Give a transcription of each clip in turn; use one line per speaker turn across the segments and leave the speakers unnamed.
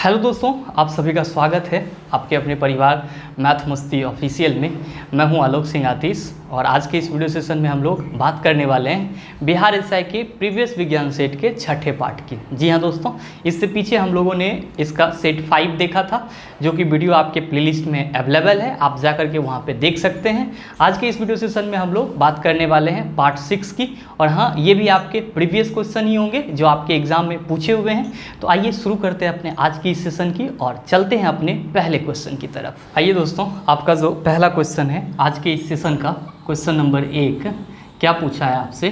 Hello दोस्तों, आप सभी का स्वागत है आपके अपने परिवार मैथ मस्ती ऑफिशियल में। मैं हूं आलोक सिंह आतिश और आज के इस वीडियो सेशन में हम लोग बात करने वाले हैं बिहार एसआई के प्रीवियस विज्ञान सेट के छठे पार्ट की। जी हां दोस्तों, इससे पीछे हम लोगों ने इसका सेट 5 देखा था, जो कि वीडियो आपके प्लेलिस्ट में अवेलेबल है, आप जा करके वहाँ पर देख सकते हैं। आज के इस वीडियो सेशन में हम लोग बात करने वाले हैं पार्ट 6 की, और हाँ, ये भी आपके प्रीवियस क्वेश्चन ही होंगे जो आपके एग्जाम में पूछे हुए हैं। तो आइए शुरू करते हैं अपने आज की इस सेशन की और चलते हैं अपने पहले क्वेश्चन की तरफ। आइए दोस्तों, आपका जो पहला क्वेश्चन है आज के इस सेशन का, क्वेश्चन नंबर 1, क्या पूछा है आपसे?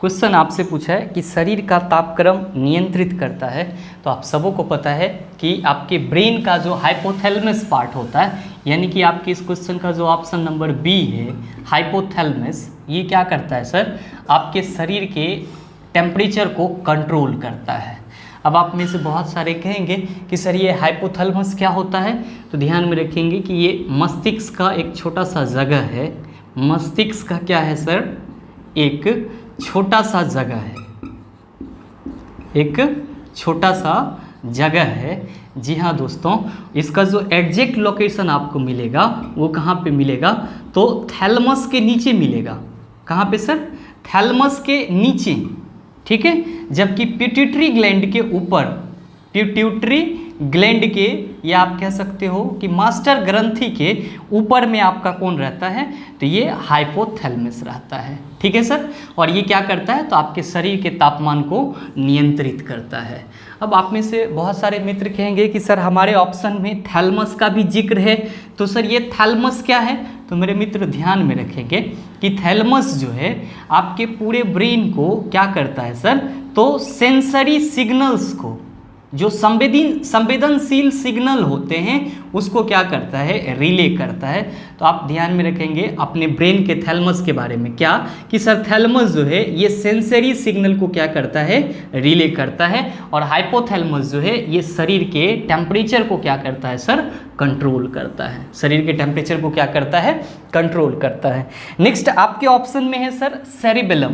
क्वेश्चन आपसे पूछा है कि शरीर का तापक्रम नियंत्रित करता है। तो आप सबों को पता है कि आपके ब्रेन का जो हाइपोथैलेमस पार्ट होता है, यानी कि आपके इस क्वेश्चन का जो ऑप्शन नंबर बी है हाइपोथैलेमस, ये क्या करता है सर? आपके शरीर के टेम्परेचर को कंट्रोल करता है। अब आप में से बहुत सारे कहेंगे कि सर ये हाइपोथैलेमस क्या होता है? तो ध्यान में रखेंगे कि ये मस्तिष्क का एक छोटा सा जगह है। मस्तिष्क का क्या है सर? एक छोटा सा जगह है, एक छोटा सा जगह है। जी हाँ दोस्तों, इसका जो एग्जैक्ट लोकेशन आपको मिलेगा वो कहाँ पे मिलेगा? तो थैलेमस के नीचे मिलेगा। कहाँ पे सर? थैलेमस के नीचे, ठीक है। जबकि पिट्यूटरी ग्लैंड के ऊपर, पिट्यूटरी ग्लैंड के, या आप कह सकते हो कि मास्टर ग्रंथि के ऊपर में आपका कौन रहता है? तो ये हाइपोथैलेमस रहता है, ठीक है सर। और ये क्या करता है? तो आपके शरीर के तापमान को नियंत्रित करता है। अब आप में से बहुत सारे मित्र कहेंगे कि सर हमारे ऑप्शन में थैलेमस का भी जिक्र है, तो सर ये थैलेमस क्या है? तो मेरे मित्र ध्यान में रखेंगे कि थैलेमस जो है आपके पूरे ब्रेन को क्या करता है सर? तो सेंसरी सिग्नल्स को, जो संवेदनशील सिग्नल होते हैं, उसको क्या करता है? रिले करता है। तो आप ध्यान में रखेंगे अपने ब्रेन के थैलेमस के बारे में, क्या कि सर थैलेमस जो है ये सेंसरी सिग्नल को क्या करता है? रिले करता है। और हाइपोथैलेमस जो है ये शरीर के टेम्परेचर को क्या करता है सर? कंट्रोल करता है। शरीर के टेम्परेचर को क्या करता है? कंट्रोल करता है। नेक्स्ट आपके ऑप्शन में है सर सेरिबेलम।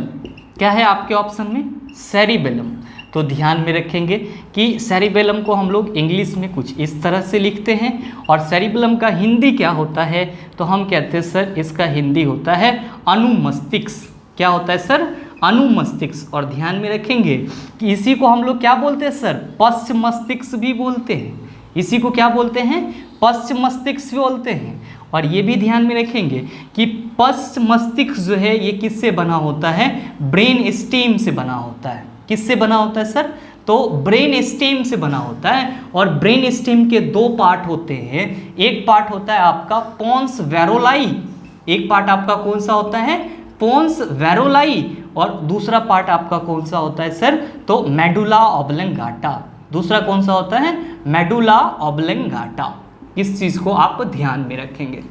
क्या है आपके ऑप्शन में? सेरिबेलम। तो ध्यान में रखेंगे कि सेरिबेलम को हम लोग इंग्लिश में कुछ इस तरह से लिखते हैं, और सेरिबेलम का हिंदी क्या होता है? तो हम कहते हैं सर इसका हिंदी होता है अनुमस्तिष्क। क्या होता है सर? अनुमस्तिष्क। और ध्यान में रखेंगे कि इसी को हम लोग क्या बोलते हैं सर? पश्च मस्तिष्क भी बोलते हैं। इसी को क्या बोलते हैं? पश्च मस्तिष्क बोलते हैं। और ये भी ध्यान में रखेंगे कि पश्च मस्तिष्क जो है ये किससे बना होता है? ब्रेन स्टेम से बना होता है। किससे बना होता है सर? तो ब्रेन स्टेम से बना होता है। और ब्रेन स्टेम के 2 पार्ट होते हैं। एक पार्ट होता है आपका पोन्स वेरोलाई। एक पार्ट आपका कौन सा होता है? पोन्स वेरोलाई। और दूसरा पार्ट आपका कौन सा होता है सर? तो मेडुला ऑब्लंगाटा। दूसरा कौन सा होता है? Medulla oblongata. इस चीज़ को आप ध्यान में रखेंगे,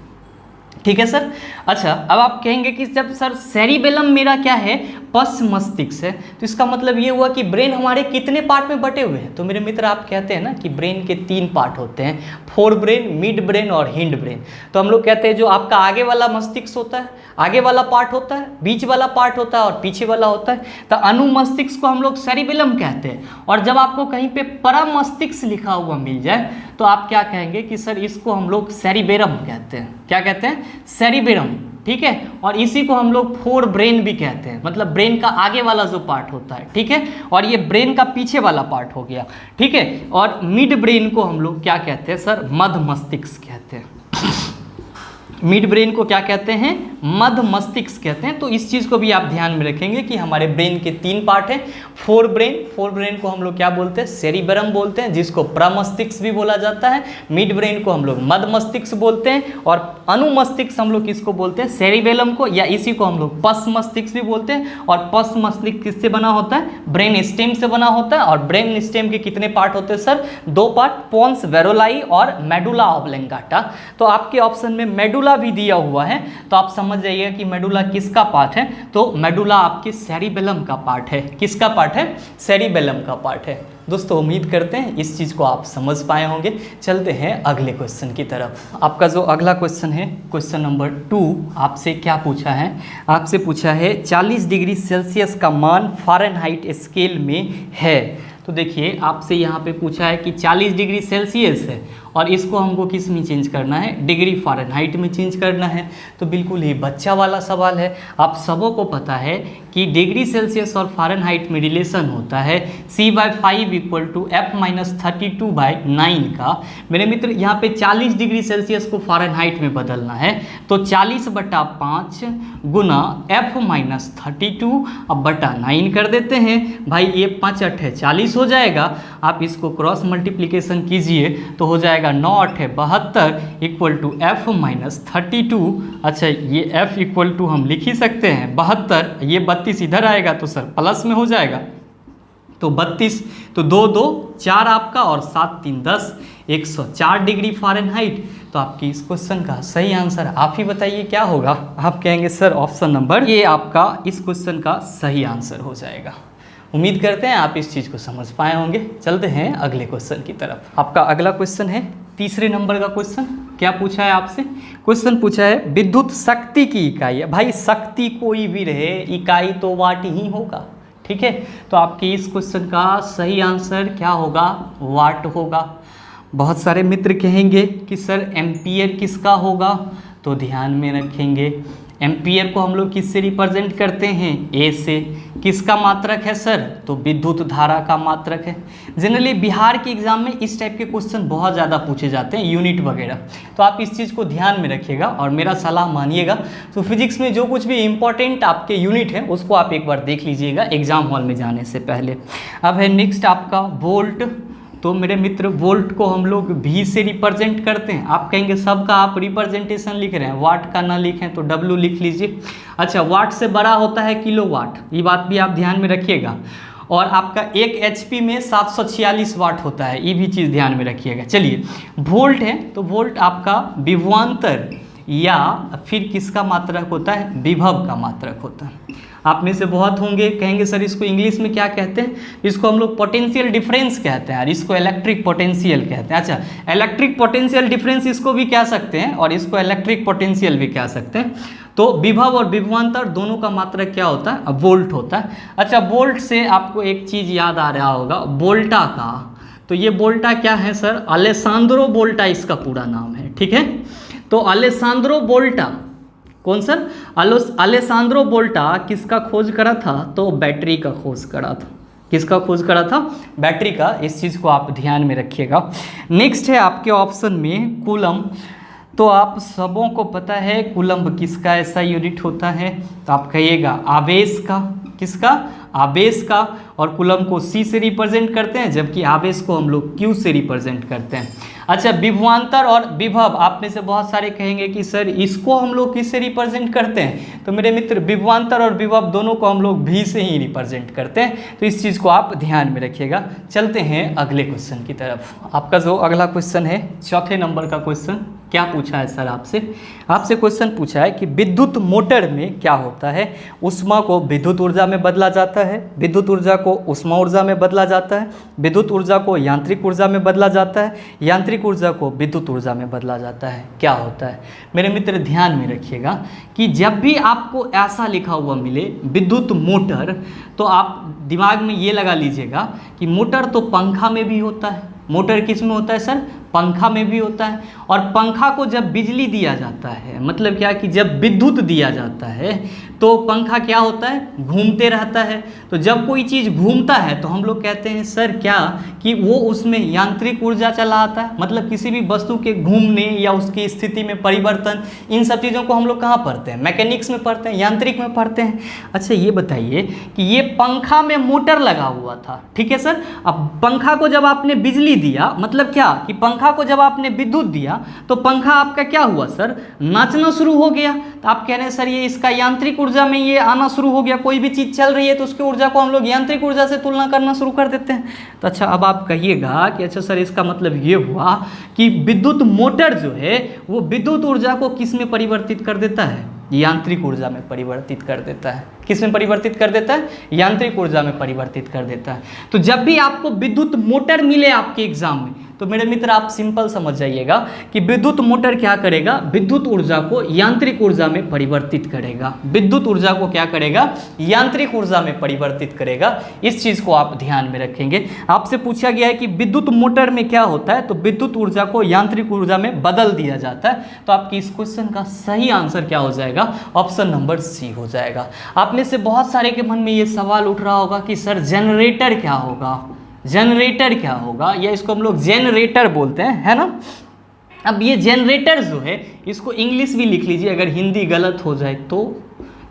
ठीक है सर। अच्छा, अब आप कहेंगे कि जब सर सेरिबेलम मेरा क्या है? पश्च मस्तिष्क है, तो इसका मतलब ये हुआ कि ब्रेन हमारे कितने पार्ट में बटे हुए हैं? तो मेरे मित्र आप कहते हैं ना कि ब्रेन के 3 पार्ट होते हैं, फोर ब्रेन, मिड ब्रेन और हिंड ब्रेन। तो हम लोग कहते हैं जो आपका आगे वाला मस्तिष्क होता है, आगे वाला पार्ट होता है, बीच वाला पार्ट होता है और पीछे वाला होता है। तो अनुमस्तिष्क को हम लोग सेरिबेलम कहते हैं। और जब आपको कहीं पे परमस्तिष्क लिखा हुआ मिल जाए तो आप क्या कहेंगे कि सर इसको हम लोग सेरिबेरम कहते हैं। क्या कहते हैं? सेरिबेरम, ठीक है। और इसी को हम लोग फोर ब्रेन भी कहते हैं, मतलब ब्रेन का आगे वाला जो पार्ट होता है, ठीक है। और ये ब्रेन का पीछे वाला पार्ट हो गया, ठीक है। और मिड ब्रेन को हम लोग क्या कहते हैं सर? मध्य मस्तिष्क कहते हैं। मिड ब्रेन को क्या कहते हैं? मध्य मस्तिष्क कहते हैं। तो इस चीज़ को भी आप ध्यान में रखेंगे कि हमारे ब्रेन के 3 पार्ट हैं। फोर ब्रेन को हम लोग क्या बोलते हैं? सेरिबेरम बोलते हैं, जिसको प्रमस्तिष्क भी बोला जाता है। मिड ब्रेन को हम लोग मध्य मस्तिष्क बोलते हैं, और अनुमस्तिष्क हम लोग किसको बोलते हैं? सेरिबेलम को, या इसी को हम लोग पश्च मस्तिष्क भी बोलते हैं। और पश्च मस्तिष्क किससे बना होता है? ब्रेन स्टेम से बना होता है। और ब्रेन स्टेम के कितने पार्ट होते हैं सर? 2 पार्ट, पोन्स वेरोलाई और मेडुला ऑब्लंगाटा। तो आपके ऑप्शन में मेडुला भी दिया हुआ है, तो आप समझ जाइएगा कि मेडुला किसका पार्ट है? तो मेडुला आपके सेरिबेलम का पार्ट है। किसका पार्ट है? सेरिबेलम का पार्ट है। दोस्तों उम्मीद करते हैं इस चीज़ को आप समझ पाए होंगे। चलते हैं अगले क्वेश्चन की तरफ। आपका जो अगला क्वेश्चन है, क्वेश्चन नंबर 2, आपसे क्या पूछा है? आपसे पूछा है 40 डिग्री सेल्सियस का मान फ़ारेनहाइट स्केल में है तो देखिए आपसे यहाँ पे पूछा है कि 40 डिग्री सेल्सियस है और इसको हमको किस में चेंज करना है, डिग्री फ़ारेनहाइट में चेंज करना है। तो बिल्कुल ही बच्चा वाला सवाल है। आप सबों को पता है कि डिग्री सेल्सियस और फ़ारेनहाइट में रिलेशन होता है C/5 = F-32/9 का। मेरे मित्र यहाँ पे 40 डिग्री सेल्सियस को फ़ारेनहाइट में बदलना है, तो 40/5 गुना F-32 अब बटा 9 कर देते हैं। भाई ये 5 8 है 40 हो जाएगा। आप इसको क्रॉस मल्टीप्लिकेशन कीजिए तो हो जाएगा 9 8 है 72 = F-32। अच्छा ये F = हम लिख ही सकते हैं 72, ये 32 इधर आएगा तो सर प्लस में हो जाएगा, तो 32, तो 2 2 4 आपका और 7 3 10, 104 डिग्री फ़ारेनहाइट। तो आपकी इस क्वेश्चन का सही आंसर आप ही बताइए क्या होगा। आप कहेंगे सर ऑप्शन नंबर ये आपका इस क्वेश्चन का सही आंसर हो जाएगा। उम्मीद करते हैं आप इस चीज़ को समझ पाए होंगे। चलते हैं अगले क्वेश्चन की तरफ। आपका अगला क्वेश्चन है तीसरे नंबर का क्वेश्चन। क्या पूछा है आपसे, क्वेश्चन पूछा है विद्युत शक्ति की इकाई है। भाई शक्ति कोई भी रहे, इकाई तो वाट ही होगा, ठीक है। तो आपके इस क्वेश्चन का सही आंसर क्या होगा, वाट होगा। बहुत सारे मित्र कहेंगे कि सर एम्पियर किसका होगा, तो ध्यान में रखेंगे एम्पियर को हम लोग किससे रिप्रेजेंट करते हैं, ए से। किसका मात्रक है सर, तो विद्युत धारा का मात्रक है। जनरली बिहार के एग्जाम में इस टाइप के क्वेश्चन बहुत ज़्यादा पूछे जाते हैं, यूनिट वगैरह, तो आप इस चीज़ को ध्यान में रखिएगा और मेरा सलाह मानिएगा। तो फिजिक्स में जो कुछ भी इंपॉर्टेंट आपके यूनिट है उसको आप एक बार देख लीजिएगा एग्जाम हॉल में जाने से पहले। अब है नेक्स्ट आपका वोल्ट। तो मेरे मित्र वोल्ट को हम लोग V से रिप्रेजेंट करते हैं। आप कहेंगे सबका आप रिप्रेजेंटेशन लिख रहे हैं, वाट का ना लिखें तो W लिख लीजिए। अच्छा वाट से बड़ा होता है किलोवाट, ये बात भी आप ध्यान में रखिएगा। और आपका 1 HP में 746 वाट होता है, ये भी चीज़ ध्यान में रखिएगा। चलिए वोल्ट है तो वोल्ट आपका विभवांतर या फिर किसका मात्रक होता है, विभव का मात्रक होता है। आप में से बहुत होंगे कहेंगे सर इसको इंग्लिश में क्या कहते हैं, इसको हम लोग पोटेंशियल डिफरेंस कहते हैं और इसको इलेक्ट्रिक पोटेंशियल कहते हैं। अच्छा इलेक्ट्रिक पोटेंशियल डिफरेंस इसको भी कह सकते हैं और इसको इलेक्ट्रिक पोटेंशियल भी कह सकते हैं। तो विभव और विभवांतर दोनों का मात्रक क्या होता है, वोल्ट होता है। अच्छा वोल्ट से आपको एक चीज़ याद आ रहा होगा, वोल्टा का। तो ये वोल्टा क्या है सर, अलेसांद्रो वोल्टा इसका पूरा नाम है, ठीक है। तो अलेसांद्रो वोल्टा कौन सर, अलेसांद्रो वोल्टा किसका खोज करा था, तो बैटरी का खोज करा था। किसका खोज करा था, बैटरी का। इस चीज़ को आप ध्यान में रखिएगा। नेक्स्ट है आपके ऑप्शन में कूलम। तो आप सबों को पता है कूलम किसका ऐसा यूनिट होता है, तो आप कहिएगा आवेश का। किसका, आवेश का। और कूलम को C से रिप्रेजेंट करते हैं जबकि आवेश को हम लोग Q से रिप्रेजेंट करते हैं। अच्छा विभवांतर और विभव, आप में से बहुत सारे कहेंगे कि सर इसको हम लोग किससे रिप्रेजेंट करते हैं, तो मेरे मित्र विभवांतर और विभव दोनों को हम लोग V से ही रिप्रेजेंट करते हैं। तो इस चीज़ को आप ध्यान में रखिएगा। चलते हैं अगले क्वेश्चन की तरफ। आपका जो अगला क्वेश्चन है चौथे नंबर का क्वेश्चन। क्या पूछा है सर आपसे क्वेश्चन पूछा है कि विद्युत मोटर में क्या होता है, ऊष्मा को विद्युत ऊर्जा में बदला जाता है, विद्युत ऊर्जा को ऊष्मा ऊर्जा में बदला जाता है, विद्युत ऊर्जा को यांत्रिक ऊर्जा में बदला जाता है, यांत्रिक ऊर्जा को विद्युत ऊर्जा में बदला जाता है। क्या होता है मेरे मित्र, ध्यान में रखिएगा कि जब भी आपको ऐसा लिखा हुआ मिले विद्युत मोटर, तो आप दिमाग में ये लगा लीजिएगा कि मोटर तो पंखा में भी होता है। मोटर किस में होता है सर, पंखा में भी होता है। और पंखा को जब बिजली दिया जाता है, मतलब क्या कि जब विद्युत दिया जाता है तो पंखा क्या होता है, घूमते रहता है। तो जब कोई चीज़ घूमता है तो हम लोग कहते हैं सर क्या कि वो उसमें यांत्रिक ऊर्जा चला आता है। मतलब किसी भी वस्तु के घूमने या उसकी स्थिति में परिवर्तन, इन सब चीज़ों को हम लोग कहाँ पढ़ते हैं, मैकेनिक्स में पढ़ते हैं, यांत्रिक में पढ़ते हैं। अच्छा ये बताइए कि ये पंखा में मोटर लगा हुआ था, ठीक है सर। अब पंखा को जब आपने बिजली दिया, मतलब क्या कि पंखा को जब आपने विद्युत दिया तो पंखा आपका क्या हुआ सर, नाचना शुरू हो गया। तो आप कह रहे हैं सर ये इसका यांत्रिक ऊर्जा में ये आना शुरू हो गया। कोई भी चीज़ चल रही है तो उसकी ऊर्जा को हम लोग यांत्रिक ऊर्जा से तुलना करना शुरू कर देते हैं। तो अच्छा अब आप कहिएगा कि अच्छा सर इसका मतलब ये हुआ कि विद्युत मोटर जो है वो विद्युत ऊर्जा को किस में परिवर्तित कर देता है, यांत्रिक ऊर्जा में परिवर्तित कर देता है। किस में परिवर्तित कर देता है, यांत्रिक ऊर्जा में परिवर्तित कर देता है। तो जब भी आपको विद्युत मोटर मिले आपके एग्जाम में तो मेरे मित्र आप सिंपल समझ जाइएगा कि विद्युत मोटर क्या करेगा, विद्युत ऊर्जा को यांत्रिक ऊर्जा में परिवर्तित करेगा। विद्युत ऊर्जा को क्या करेगा, यांत्रिक ऊर्जा में परिवर्तित करेगा। इस चीज को आप ध्यान में रखेंगे। आपसे पूछा गया है कि विद्युत मोटर में क्या होता है, तो विद्युत ऊर्जा को यांत्रिक ऊर्जा में बदल दिया जाता है। तो आपकी इस क्वेश्चन का सही आंसर क्या हो जाएगा, ऑप्शन नंबर सी हो जाएगा। आप में से बहुत सारे के मन में ये सवाल उठ रहा होगा कि सर जनरेटर क्या होगा, जनरेटर क्या होगा, या इसको हम लोग जनरेटर बोलते हैं, है ना। अब ये जनरेटर जो है इसको इंग्लिश भी लिख लीजिए अगर हिंदी गलत हो जाए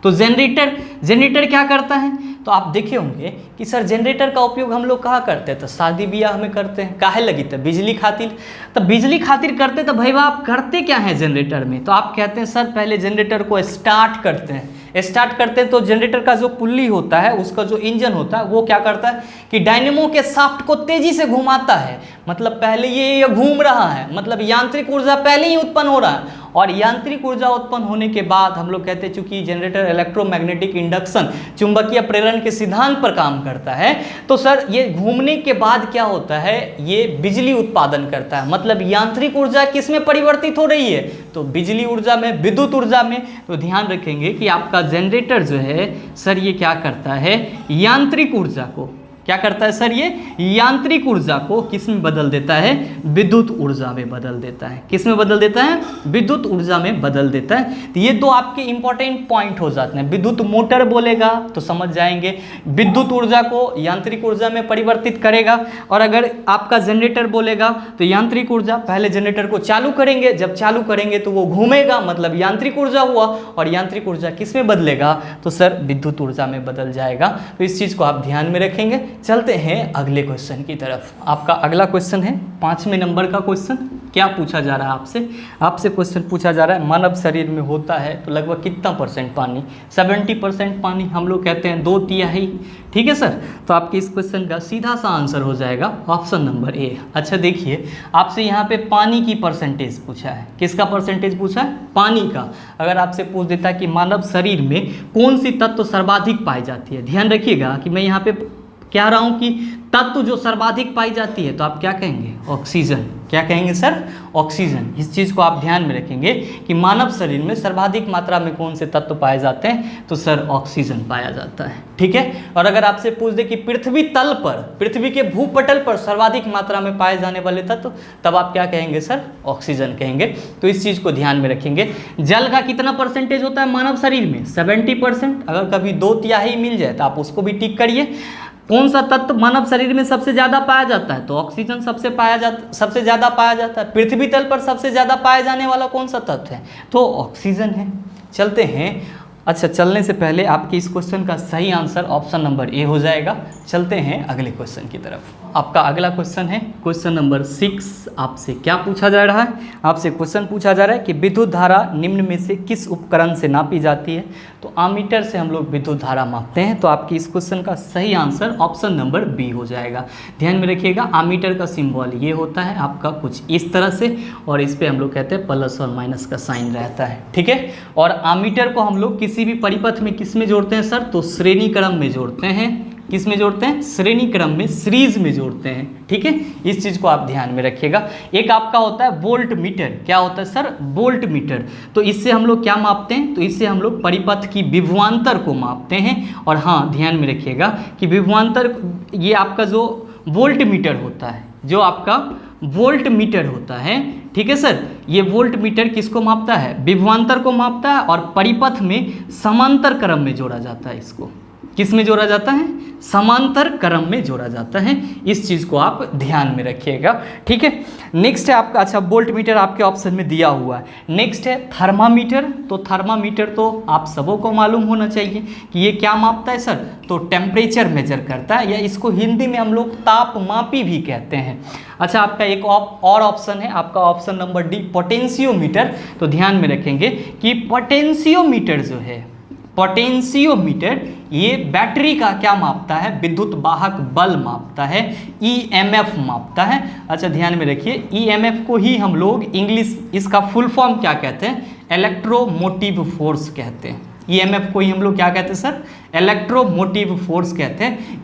तो जनरेटर क्या करता है, तो आप देखे होंगे कि सर जनरेटर का उपयोग हम लोग कहाँ करते हैं, तो शादी ब्याह में करते हैं। काहे लगी, तो बिजली खातिर। तो बिजली खातिर करते तो भाई आप करते क्या है जनरेटर में, तो आप कहते हैं सर पहले जनरेटर को स्टार्ट करते हैं। स्टार्ट करते हैं तो जनरेटर का जो पुल्ली होता है, उसका जो इंजन होता है, वो क्या करता है कि डायनेमो के शाफ्ट को तेजी से घुमाता है। मतलब पहले ये घूम रहा है, मतलब यांत्रिक ऊर्जा पहले ही उत्पन्न हो रहा है। और यांत्रिक ऊर्जा उत्पन्न होने के बाद हम लोग कहते हैं चूंकि जनरेटर इलेक्ट्रोमैग्नेटिक इंडक्शन, चुंबकीय प्रेरण के सिद्धांत पर काम करता है, तो सर ये घूमने के बाद क्या होता है, ये बिजली उत्पादन करता है। मतलब यांत्रिक ऊर्जा किस में परिवर्तित हो रही है, तो बिजली ऊर्जा में, विद्युत ऊर्जा में। तो ध्यान रखेंगे कि आपका जनरेटर जो है सर ये क्या करता है, यांत्रिक ऊर्जा को क्या करता है सर, ये यांत्रिक ऊर्जा को किस में बदल देता है, विद्युत ऊर्जा में बदल देता है। किस में बदल देता है, विद्युत ऊर्जा में बदल देता है। तो ये दो आपके इंपॉर्टेंट पॉइंट हो जाते हैं। विद्युत मोटर बोलेगा तो समझ जाएंगे विद्युत ऊर्जा को यांत्रिक ऊर्जा में परिवर्तित करेगा, और अगर आपका जनरेटर बोलेगा तो यांत्रिक ऊर्जा, पहले जनरेटर को चालू करेंगे, जब चालू करेंगे तो वो घूमेगा, मतलब यांत्रिक ऊर्जा हुआ, और यांत्रिक ऊर्जा किस में बदलेगा, तो सर विद्युत ऊर्जा में बदल जाएगा। तो इस चीज को आप ध्यान में रखेंगे। चलते हैं अगले क्वेश्चन की तरफ। आपका अगला क्वेश्चन है 5वें नंबर का क्वेश्चन। क्या पूछा जा रहा है आपसे क्वेश्चन पूछा जा रहा है, मानव शरीर में होता है तो लगभग कितना परसेंट पानी, 70% पानी, हम लोग कहते हैं 2/3। ठीक है सर, तो आपके इस क्वेश्चन का सीधा सा आंसर हो जाएगा ऑप्शन नंबर ए। अच्छा देखिए, आपसे यहाँ पे पानी की परसेंटेज पूछा है। किसका परसेंटेज पूछा है, पानी का। अगर आपसे पूछ देता है कि मानव शरीर में कौन सी तत्व सर्वाधिक पाई जाती है, ध्यान रखिएगा कि मैं यहाँ पे कह रहा हूं कि तत्व जो सर्वाधिक पाई जाती है, तो आप क्या कहेंगे, ऑक्सीजन। क्या कहेंगे सर, ऑक्सीजन। इस चीज़ को आप ध्यान में रखेंगे कि मानव शरीर में सर्वाधिक मात्रा में कौन से तत्व पाए जाते हैं, तो सर ऑक्सीजन पाया जाता है। ठीक है, और अगर आपसे पूछ दे कि पृथ्वी तल पर, पृथ्वी के भूपटल पर सर्वाधिक मात्रा में पाए जाने वाले तत्व, तब आप क्या कहेंगे सर, ऑक्सीजन कहेंगे। तो इस चीज़ को ध्यान में रखेंगे। जल का कितना परसेंटेज होता है मानव शरीर में, 70%। अगर कभी 2/3 मिल जाए तो आप उसको भी टिक करिए। कौन सा तत्व मानव शरीर में सबसे ज़्यादा पाया जाता है, तो ऑक्सीजन सबसे ज़्यादा पाया जाता है। पृथ्वी तल पर सबसे ज़्यादा पाया जाने वाला कौन सा तत्व है, तो ऑक्सीजन है। चलते हैं। अच्छा, चलने से पहले आपके इस क्वेश्चन का सही आंसर ऑप्शन नंबर ए हो जाएगा। चलते हैं अगले क्वेश्चन की तरफ। आपका अगला क्वेश्चन है क्वेश्चन नंबर 6। आपसे क्या पूछा जा रहा है, आपसे क्वेश्चन पूछा जा रहा है कि विद्युत धारा निम्न में से किस उपकरण से नापी जाती है, तो आमीटर से हम लोग विद्युत धारा मापते हैं। तो आपकी इस क्वेश्चन का सही आंसर ऑप्शन नंबर बी हो जाएगा। ध्यान में रखिएगा, आमीटर का सिंबल ये होता है आपका कुछ इस तरह से, और इस पर हम लोग कहते हैं प्लस और माइनस का साइन रहता है। ठीक है, और आमीटर को हम लोग किसी भी परिपथ में किस में जोड़ते हैं सर, तो श्रेणी क्रम में जोड़ते हैं। किस में जोड़ते हैं, श्रेणी क्रम में, सीरीज में जोड़ते हैं। ठीक है, इस चीज़ को आप ध्यान में रखिएगा। एक आपका होता है वोल्ट मीटर। क्या होता है सर, वोल्ट मीटर। तो इससे हम लोग क्या मापते हैं, तो इससे हम लोग परिपथ की विभवांतर को मापते हैं। और हाँ, ध्यान में रखिएगा कि विभवांतर, ये आपका जो वोल्ट मीटर होता है, जो आपका वोल्ट मीटर होता है, ठीक है सर, ये वोल्ट मीटर किसको मापता है, विभवांतर को मापता है, और परिपथ में समांतर क्रम में जोड़ा जाता है। इसको किस में जोड़ा जाता है, समांतर क्रम में जोड़ा जाता है। इस चीज़ को आप ध्यान में रखिएगा। ठीक है, नेक्स्ट है आपका, अच्छा वोल्ट मीटर आपके ऑप्शन में दिया हुआ है। नेक्स्ट है थर्मामीटर। तो थर्मामीटर तो आप सबों को मालूम होना चाहिए कि ये क्या मापता है सर, तो टेम्परेचर मेजर करता है, या इसको हिंदी में हम लोग तापमापी भी कहते हैं। अच्छा, आपका एक और ऑप्शन है, आपका ऑप्शन नंबर डी, पोटेंशियोमीटर। तो ध्यान में रखेंगे कि पोटेंशियोमीटर जो है, पोटेंशियोमीटर ये बैटरी का क्या मापता है, विद्युत वाहक बल मापता है, ईएमएफ मापता है। अच्छा ध्यान में रखिए, ईएमएफ को ही हम लोग इंग्लिश, इसका फुल फॉर्म क्या कहते हैं, इलेक्ट्रोमोटिव फोर्स कहते हैं। ईएमएफ को ही हम लोग क्या कहते हैं सर, इलेक्ट्रोमोटिव फोर्स कहते हैं,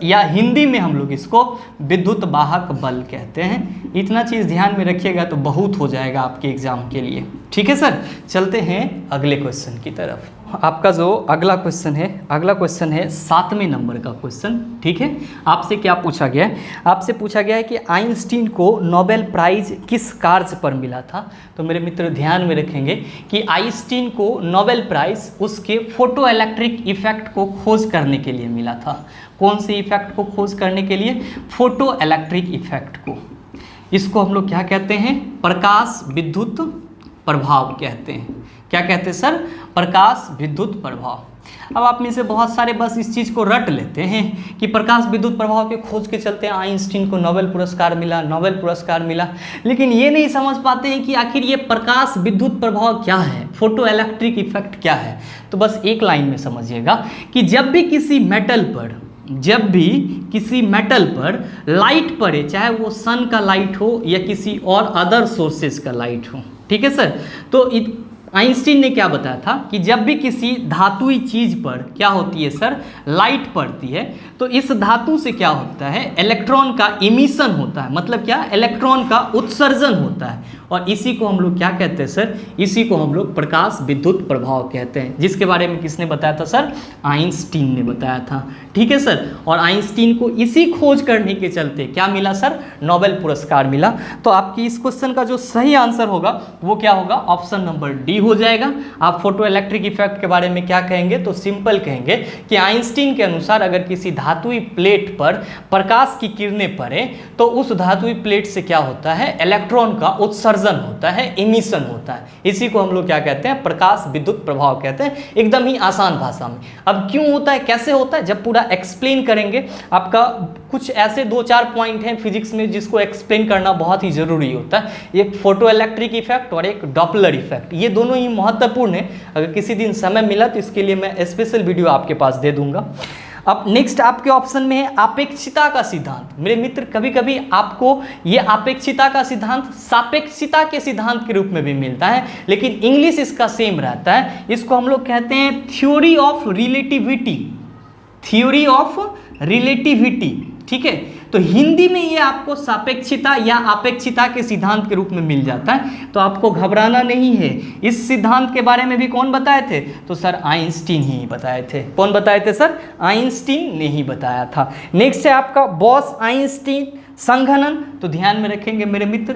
या हिंदी में हम लोग इसको विद्युत वाहक बल कहते हैं। इतना चीज़ ध्यान में रखिएगा तो बहुत हो जाएगा आपके एग्जाम के लिए। ठीक है सर, चलते हैं अगले क्वेश्चन की तरफ। आपका जो अगला क्वेश्चन है 7वें नंबर का क्वेश्चन। ठीक है, आपसे क्या पूछा गया है? आपसे पूछा गया है कि आइंस्टीन को नोबेल प्राइज किस कार्य पर मिला था। तो मेरे मित्र ध्यान में रखेंगे कि आइंस्टीन को नोबेल प्राइज उसके फोटो इलेक्ट्रिक इफेक्ट को खोज करने के लिए मिला था। कौन से इफेक्ट को खोज करने के लिए? फोटो इलेक्ट्रिक इफेक्ट को। इसको हम लोग क्या कहते हैं? प्रकाश विद्युत प्रभाव कहते हैं। क्या कहते हैं सर? प्रकाश विद्युत प्रभाव। अब आप में से बहुत सारे बस इस चीज़ को रट लेते हैं कि प्रकाश विद्युत प्रभाव के खोज के चलते आइंस्टीन को नोबेल पुरस्कार मिला, लेकिन ये नहीं समझ पाते हैं कि आखिर ये प्रकाश विद्युत प्रभाव क्या है, फोटो इलेक्ट्रिक इफेक्ट क्या है। तो बस एक लाइन में समझिएगा कि जब भी किसी मेटल पर लाइट पड़े, चाहे वो सन का लाइट हो या किसी और अदर सोर्सेज का लाइट हो, ठीक है सर, तो आइंस्टीन ने क्या बताया था कि जब भी किसी धातुई चीज़ पर क्या होती है सर? लाइट पड़ती है, तो इस धातु से क्या होता है? इलेक्ट्रॉन का इमिशन होता है। मतलब क्या? इलेक्ट्रॉन का उत्सर्जन होता है, और इसी को हम लोग क्या कहते हैं सर? इसी को हम लोग प्रकाश विद्युत प्रभाव कहते हैं, जिसके बारे में किसने बताया था सर? आइंस्टीन ने बताया था। ठीक है सर, और आइंस्टीन को इसी खोज करने के चलते क्या मिला सर? नोबेल पुरस्कार मिला। तो आपकी इस क्वेश्चन का जो सही आंसर होगा वो क्या होगा? ऑप्शन नंबर डी हो जाएगा। आप फोटो इलेक्ट्रिक इफेक्ट के बारे में क्या कहेंगे? तो सिंपल कहेंगे कि आइंस्टीन के अनुसार अगर किसी धातुई प्लेट पर प्रकाश की किरणें पड़े तो उस धातुई प्लेट से क्या होता है? इलेक्ट्रॉन का उत्सर्जन होता है, इमिशन होता है। इसी को हम लोग क्या कहते हैं? प्रकाश विद्युत प्रभाव कहते हैं, एकदम ही आसान भाषा में। अब क्यों होता है, कैसे होता है, जब पूरा एक्सप्लेन करेंगे। आपका कुछ ऐसे 2-4 पॉइंट हैं फिजिक्स में जिसको एक्सप्लेन करना बहुत ही जरूरी होता है। एक फोटो इलेक्ट्रिक इफेक्ट और एक डॉपलर इफेक्ट, ये दोनों ही महत्वपूर्ण है। अगर किसी दिन समय मिला तो इसके लिए मैं स्पेशल वीडियो आपके पास दे दूंगा। अब नेक्स्ट आपके ऑप्शन में है अपेक्षिता का सिद्धांत। मेरे मित्र, कभी कभी आपको ये अपेक्षिता का सिद्धांत सापेक्षिता के सिद्धांत के रूप में भी मिलता है, लेकिन इंग्लिश इसका सेम रहता है। इसको हम लोग कहते हैं थ्योरी ऑफ रिलेटिविटी। ठीक है, तो हिंदी में ये आपको सापेक्षिता या अपेक्षिता के सिद्धांत के रूप में मिल जाता है। तो आपको घबराना नहीं है। इस सिद्धांत के बारे में भी कौन बताए थे? तो सर आइंस्टीन ही बताए थे। कौन बताए थे सर? आइंस्टीन ने ही बताया था। नेक्स्ट है आपका बॉस आइंस्टीन संघनन। तो ध्यान में रखेंगे मेरे मित्र,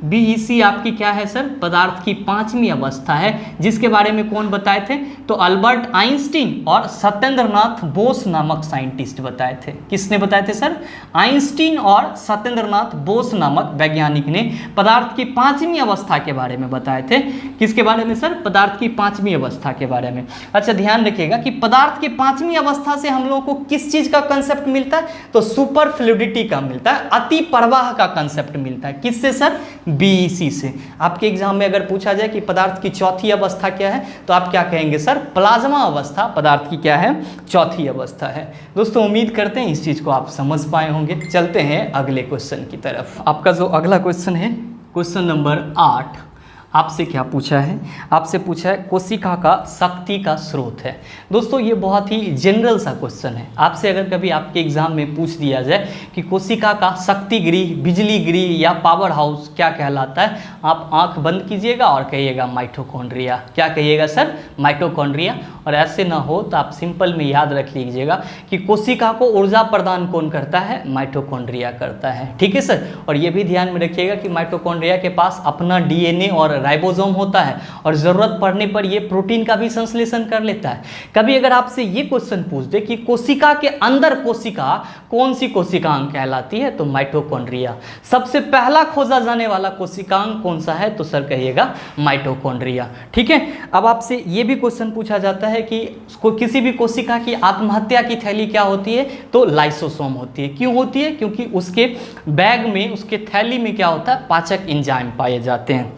बीईसी आपकी क्या है सर? पदार्थ की 5वीं अवस्था है, जिसके बारे में कौन बताए थे? तो अल्बर्ट आइंस्टीन और सत्येंद्रनाथ बोस नामक साइंटिस्ट बताए थे। किसने बताए थे सर? आइंस्टीन और सत्येंद्रनाथ बोस नामक वैज्ञानिक ने पदार्थ की 5वीं अवस्था के बारे में बताए थे। किसके बारे में सर? पदार्थ की 5वीं अवस्था के बारे में। अच्छा, ध्यान रखिएगा कि पदार्थ की 5वीं अवस्था से हम लोगों को किस चीज का कंसेप्ट मिलता है? तो सुपर फ्लूइडिटी का मिलता है, अति प्रवाह का कंसेप्ट मिलता है। किससे सर? बीईसी से। आपके एग्जाम में अगर पूछा जाए कि पदार्थ की चौथी अवस्था क्या है, तो आप क्या कहेंगे सर? प्लाज्मा अवस्था पदार्थ की क्या है? चौथी अवस्था है। दोस्तों, उम्मीद करते हैं इस चीज को आप समझ पाए होंगे। चलते हैं अगले क्वेश्चन की तरफ। आपका जो अगला क्वेश्चन है, क्वेश्चन नंबर 8, आपसे क्या पूछा है? आपसे पूछा है कोशिका का शक्ति का स्रोत है। दोस्तों, ये बहुत ही जनरल सा क्वेश्चन है। आपसे अगर कभी आपके एग्जाम में पूछ दिया जाए कि कोशिका का शक्ति गृह, बिजली गृह या पावर हाउस क्या कहलाता है, आप आंख बंद कीजिएगा और कहिएगा माइटोकॉन्ड्रिया। क्या कहिएगा सर? माइटोकॉन्ड्रिया। और ऐसे ना हो तो आप सिंपल में याद रख लीजिएगा कि कोशिका को ऊर्जा प्रदान कौन करता है? माइटोकॉन्ड्रिया करता है। ठीक है सर, और ये भी ध्यान में रखिएगा कि माइटोकॉन्ड्रिया के पास अपना डीएनए और राइबोसोम होता है, और जरूरत पड़ने पर ये प्रोटीन का भी संश्लेषण कर लेता है। कभी अगर आपसे ये क्वेश्चन पूछ दे कि कोशिका के अंदर कोशिका कौन सी कोशिकांग कहलाती है, तो माइटोकॉन्ड्रिया। सबसे पहला खोजा जाने वाला कोशिकांग कौन सा है? तो सर कहिएगा माइटोकॉन्ड्रिया। ठीक है, अब आपसे ये भी क्वेश्चन पूछा जाता है कि किसी भी कोशिका की आत्महत्या की थैली क्या होती है? तो लाइसोसोम होती है। क्यों होती है? क्योंकि उसके बैग में, उसके थैली में क्या होता है? पाचक एंजाइम पाए जाते हैं।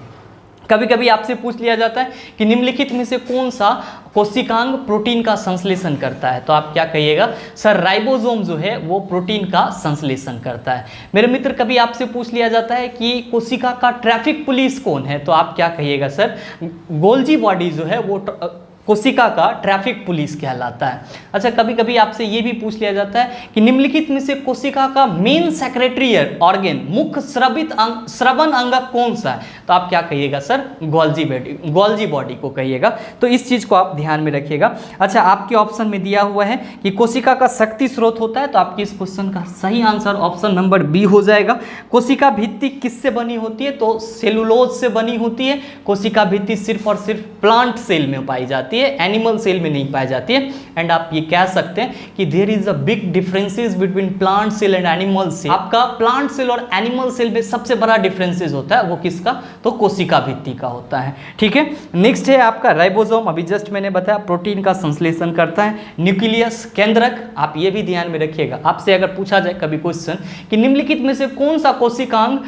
कभी कभी आपसे पूछ लिया जाता है कि निम्नलिखित में से कौन सा कोशिकांग प्रोटीन का संश्लेषण करता है, तो आप क्या कहिएगा? सर राइबोसोम जो है वो प्रोटीन का संश्लेषण करता है। मेरे मित्र, कभी आपसे पूछ लिया जाता है कि कोशिका का ट्रैफिक पुलिस कौन है, तो आप क्या कहिएगा? सर गोल्जी बॉडी जो है वो कोशिका का ट्रैफिक पुलिस कहलाता है। अच्छा, कभी कभी आपसे ये भी पूछ लिया जाता है कि निम्नलिखित में से कोशिका का मेन सेक्रेटरी ऑर्गन, मुख्य श्रवण अंग कौन सा है? तो आप क्या कहिएगा सर? गोल्जी बॉडी को कहिएगा। तो इस चीज को आप ध्यान में रखिएगा। अच्छा, आपके ऑप्शन में दिया हुआ है कि कोशिका का शक्ति स्रोत होता है, तो आपके इस क्वेश्चन का सही आंसर ऑप्शन नंबर बी हो जाएगा। कोशिका भित्ति किससे बनी होती है? तो सेलुलोज से बनी होती है। कोशिका भित्ति सिर्फ और सिर्फ प्लांट सेल में पाई जाती है, एनिमल सेल में नहीं पाई जाती है। एंड आप ये कह सकते हैं कि there is a big differences between plant cell and animal cell. आपका प्लांट सेल और एनिमल सेल में सबसे बड़ा डिफरेंसेस होता है, वो किसका? तो कोशिका भित्ति का होता है। ठीक है, नेक्स्ट है आपका राइबोसोम। अभी जस्ट मैंने बताया प्रोटीन का संश्लेषण करता है। न्यूक्लियस, केंद्रक, आप ये भी ध्यान में रखिएगा। आपसे अगर पूछा जाए कभी क्वेश्चन कि निम्नलिखित में से कौन सा कोशिकांग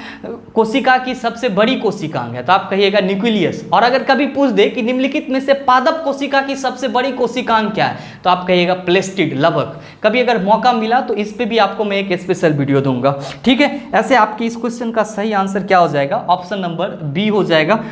कोशिका की सबसे बड़ी कोशिकांग है, तो आप कहिएगा न्यूक्लियस। और अगर कभी पूछ दे कि निम्नलिखित में से पादप कोशिका की सबसे बड़ी कोशिकांग क्या है, तो आप कहिएगा प्लेस्टिड, लवक। कभी अगर मौका मिला तो इस पे भी आपको मैं एक स्पेशल वीडियो दूंगा। ठीक है, ऐसे आपके इस क्वेश्चन का सही आंसर क्या हो जाएगा? ऑप्शन नंबर बी हो जाएगा।